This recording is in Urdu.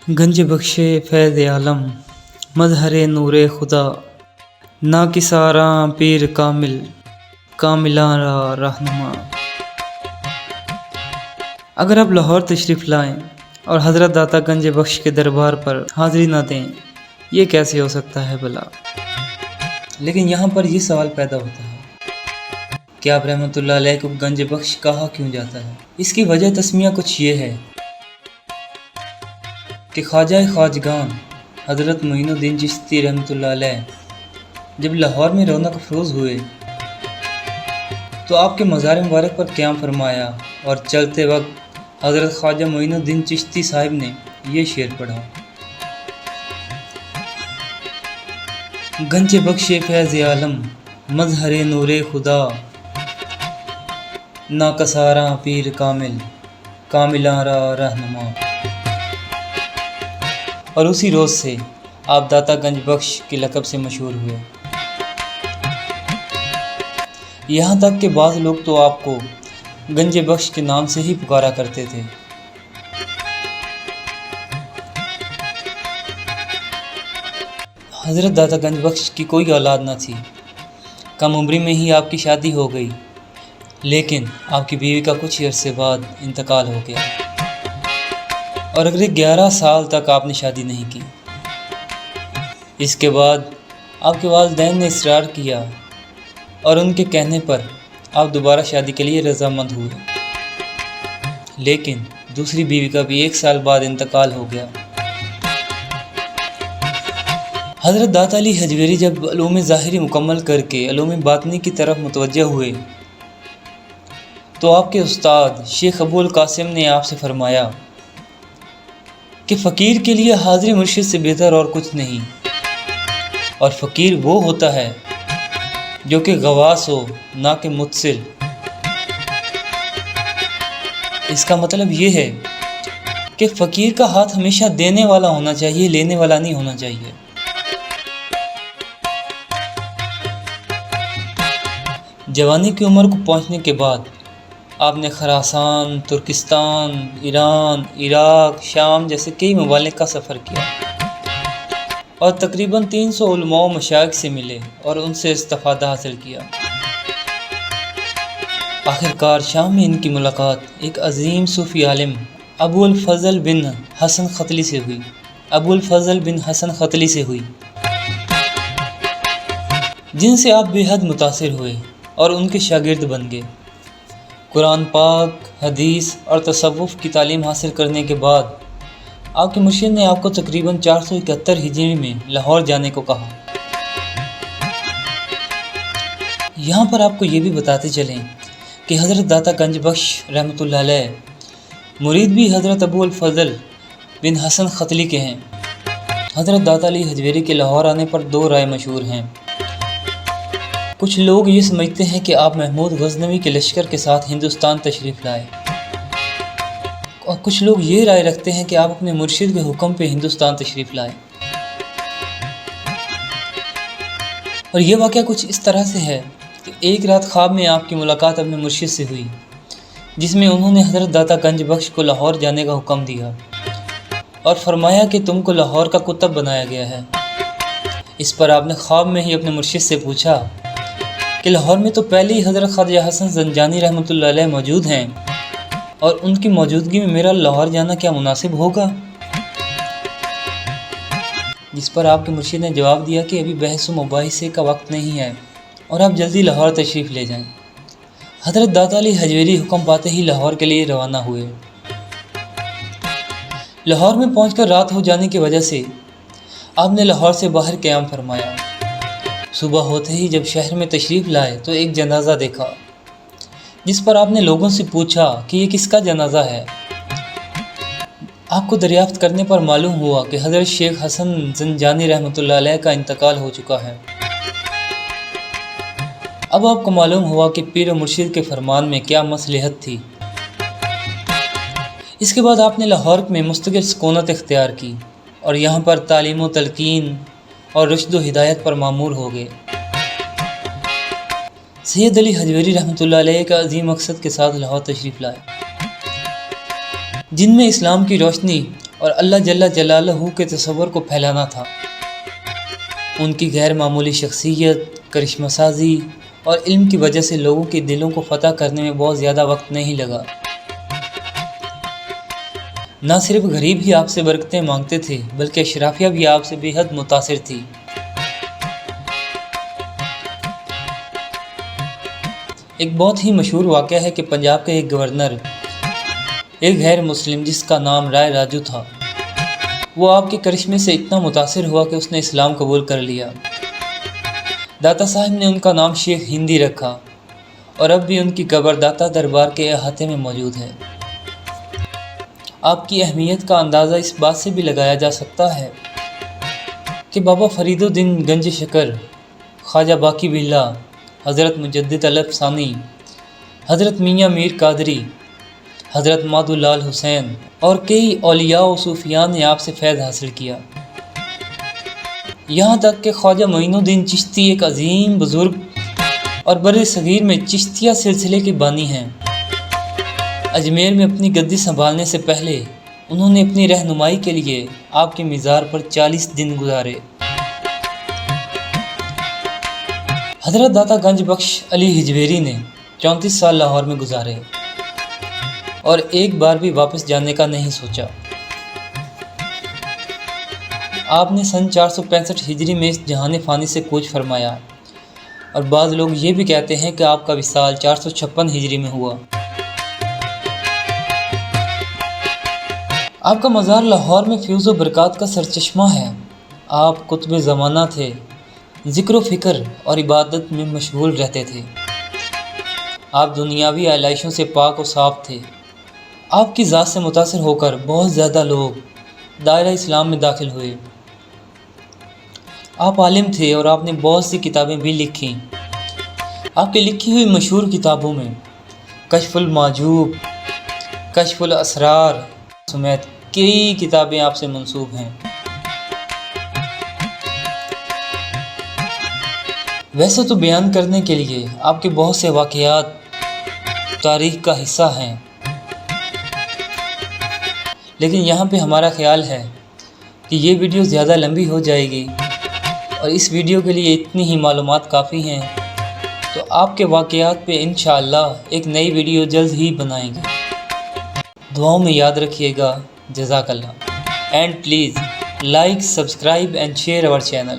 گنج بخش فیض عالم مظہر نور خدا، ناکساراں پیر کامل کاملاں را رہنما۔ اگر آپ لاہور تشریف لائیں اور حضرت داتا گنج بخش کے دربار پر حاضری نہ دیں، یہ کیسے ہو سکتا ہے بھلا؟ لیکن یہاں پر یہ سوال پیدا ہوتا ہے کہ آپ رحمۃ اللہ علیہ کو گنج بخش کہا کیوں جاتا ہے؟ اس کی وجہ تسمیہ کچھ یہ ہے کہ خواجہ خواجگان حضرت معین الدین چشتی رحمۃ اللہ علیہ جب لاہور میں رونق افروز ہوئے تو آپ کے مزار مبارک پر قیام فرمایا اور چلتے وقت حضرت خواجہ معین الدین چشتی صاحب نے یہ شعر پڑھا: گنج بخش فیض عالم مظہر نور خدا، ناکساراں پیر کامل کاملاں را رہنما۔ اور اسی روز سے آپ داتا گنج بخش کے لقب سے مشہور ہوئے، یہاں تک کہ بعض لوگ تو آپ کو گنج بخش کے نام سے ہی پکارا کرتے تھے۔ حضرت داتا گنج بخش کی کوئی اولاد نہ تھی، کم عمری میں ہی آپ کی شادی ہو گئی، لیکن آپ کی بیوی کا کچھ عرصے بعد انتقال ہو گیا اور اگلے 11 سال تک آپ نے شادی نہیں کی۔ اس کے بعد آپ کے والدین نے اصرار کیا اور ان کے کہنے پر آپ دوبارہ شادی کے لیے رضامند ہوئے، لیکن دوسری بیوی کا بھی 1 سال بعد انتقال ہو گیا۔ حضرت داتا علی حجویری جب علوم ظاہری مکمل کر کے علوم باطنی کی طرف متوجہ ہوئے تو آپ کے استاد شیخ ابو القاسم نے آپ سے فرمایا کہ فقیر کے لیے حاضر مرشد سے بہتر اور کچھ نہیں، اور فقیر وہ ہوتا ہے جو کہ غواص ہو نہ کہ متصل۔ اس کا مطلب یہ ہے کہ فقیر کا ہاتھ ہمیشہ دینے والا ہونا چاہیے، لینے والا نہیں ہونا چاہیے۔ جوانی کی عمر کو پہنچنے کے بعد آپ نے خراسان، ترکستان، ایران، عراق، شام جیسے کئی ممالک کا سفر کیا اور تقریباً 300 علماء و مشائخ سے ملے اور ان سے استفادہ حاصل کیا۔ آخرکار شام میں ان کی ملاقات ایک عظیم صوفی عالم ابو الفضل بن حسن ختلی سے ہوئی، جن سے آپ بے حد متاثر ہوئے اور ان کے شاگرد بن گئے۔ قرآن پاک، حدیث اور تصوف کی تعلیم حاصل کرنے کے بعد آپ کے مرشد نے آپ کو تقریباً 471 ہجری میں لاہور جانے کو کہا۔ یہاں پر آپ کو یہ بھی بتاتے چلیں کہ حضرت داتا گنج بخش رحمۃ اللہ علیہ مرید بھی حضرت ابو الفضل بن حسن ختلی کے ہیں۔ حضرت داتا علی حجویری کے لاہور آنے پر 2 رائے مشہور ہیں۔ کچھ لوگ یہ سمجھتے ہیں کہ آپ محمود غزنوی کے لشکر کے ساتھ ہندوستان تشریف لائے، اور کچھ لوگ یہ رائے رکھتے ہیں کہ آپ اپنے مرشد کے حکم پہ ہندوستان تشریف لائے۔ اور یہ واقعہ کچھ اس طرح سے ہے کہ ایک رات خواب میں آپ کی ملاقات اپنے مرشد سے ہوئی، جس میں انہوں نے حضرت داتا گنج بخش کو لاہور جانے کا حکم دیا اور فرمایا کہ تم کو لاہور کا کتب بنایا گیا ہے۔ اس پر آپ نے خواب میں ہی اپنے مرشد سے پوچھا کہ لاہور میں تو پہلے ہی حضرت خواجہ حسن زنجانی رحمۃ اللہ علیہ موجود ہیں، اور ان کی موجودگی میں میرا لاہور جانا کیا مناسب ہوگا؟ جس پر آپ کے مرشد نے جواب دیا کہ ابھی بحث و مباحثے کا وقت نہیں ہے اور آپ جلدی لاہور تشریف لے جائیں۔ حضرت داتا علی حجویری حکم پاتے ہی لاہور کے لیے روانہ ہوئے۔ لاہور میں پہنچ کر رات ہو جانے کی وجہ سے آپ نے لاہور سے باہر قیام فرمایا۔ صبح ہوتے ہی جب شہر میں تشریف لائے تو ایک جنازہ دیکھا، جس پر آپ نے لوگوں سے پوچھا کہ یہ کس کا جنازہ ہے۔ آپ کو دریافت کرنے پر معلوم ہوا کہ حضرت شیخ حسن زنجانی رحمۃ اللہ علیہ کا انتقال ہو چکا ہے۔ اب آپ کو معلوم ہوا کہ پیر و مرشد کے فرمان میں کیا مصلحت تھی۔ اس کے بعد آپ نے لاہور میں مستقل سکونت اختیار کی اور یہاں پر تعلیم و تلقین اور رشد و ہدایت پر معمور ہو گئے۔ سید علی حجویری رحمۃ اللہ علیہ کا عظیم مقصد کے ساتھ لاہور تشریف لائے، جن میں اسلام کی روشنی اور اللہ جل جلالہ کے تصور کو پھیلانا تھا۔ ان کی غیر معمولی شخصیت، کرشمہ سازی اور علم کی وجہ سے لوگوں کے دلوں کو فتح کرنے میں بہت زیادہ وقت نہیں لگا۔ نہ صرف غریب ہی آپ سے برکتیں مانگتے تھے بلکہ اشرافیہ بھی آپ سے بے حد متاثر تھی۔ ایک بہت ہی مشہور واقعہ ہے کہ پنجاب کا ایک گورنر، ایک غیر مسلم جس کا نام رائے راجو تھا، وہ آپ کے کرشمے سے اتنا متاثر ہوا کہ اس نے اسلام قبول کر لیا۔ داتا صاحب نے ان کا نام شیخ ہندی رکھا اور اب بھی ان کی قبر داتا دربار کے احاطے میں موجود ہے۔ آپ کی اہمیت کا اندازہ اس بات سے بھی لگایا جا سکتا ہے کہ بابا فرید الدین گنج شکر، خواجہ باقی باللہ، حضرت مجدد الف ثانی، حضرت میاں میر قادری، حضرت مادھو لال حسین اور کئی اولیاء و صوفیان نے آپ سے فیض حاصل کیا۔ یہاں تک کہ خواجہ معین الدین چشتی ایک عظیم بزرگ اور بر صغیر میں چشتیہ سلسلے کے بانی ہیں۔ اجمیر میں اپنی گدی سنبھالنے سے پہلے انہوں نے اپنی رہنمائی کے لیے آپ کے مزار پر 40 دن گزارے۔ حضرت داتا گنج بخش علی ہجویری نے 34 سال لاہور میں گزارے اور ایک بار بھی واپس جانے کا نہیں سوچا۔ آپ نے سن 465 ہجری میں اس جہان فانی سے کوچ فرمایا اور بعض لوگ یہ بھی کہتے ہیں کہ آپ کا وصال 456 ہجری میں ہوا۔ آپ کا مزار لاہور میں فیوز و برکات کا سرچشمہ ہے۔ آپ قطب زمانہ تھے، ذکر و فکر اور عبادت میں مشغول رہتے تھے۔ آپ دنیاوی آلائشوں سے پاک و صاف تھے۔ آپ کی ذات سے متاثر ہو کر بہت زیادہ لوگ دائرہ اسلام میں داخل ہوئے۔ آپ عالم تھے اور آپ نے بہت سی کتابیں بھی لکھیں۔ آپ کی لکھی ہوئی مشہور کتابوں میں کشف المحجوب، کشف الاسرار سمیت کئی کتابیں آپ سے منسوب ہیں۔ ویسے تو بیان کرنے کے لیے آپ کے بہت سے واقعات تاریخ کا حصہ ہیں، لیکن یہاں پہ ہمارا خیال ہے کہ یہ ویڈیو زیادہ لمبی ہو جائے گی اور اس ویڈیو کے لیے اتنی ہی معلومات کافی ہیں، تو آپ کے واقعات پہ انشاءاللہ ایک نئی ویڈیو جلد ہی بنائیں گے۔ دعاؤں میں یاد رکھیے گا۔ جزاک اللہ، and please like, subscribe and share our channel.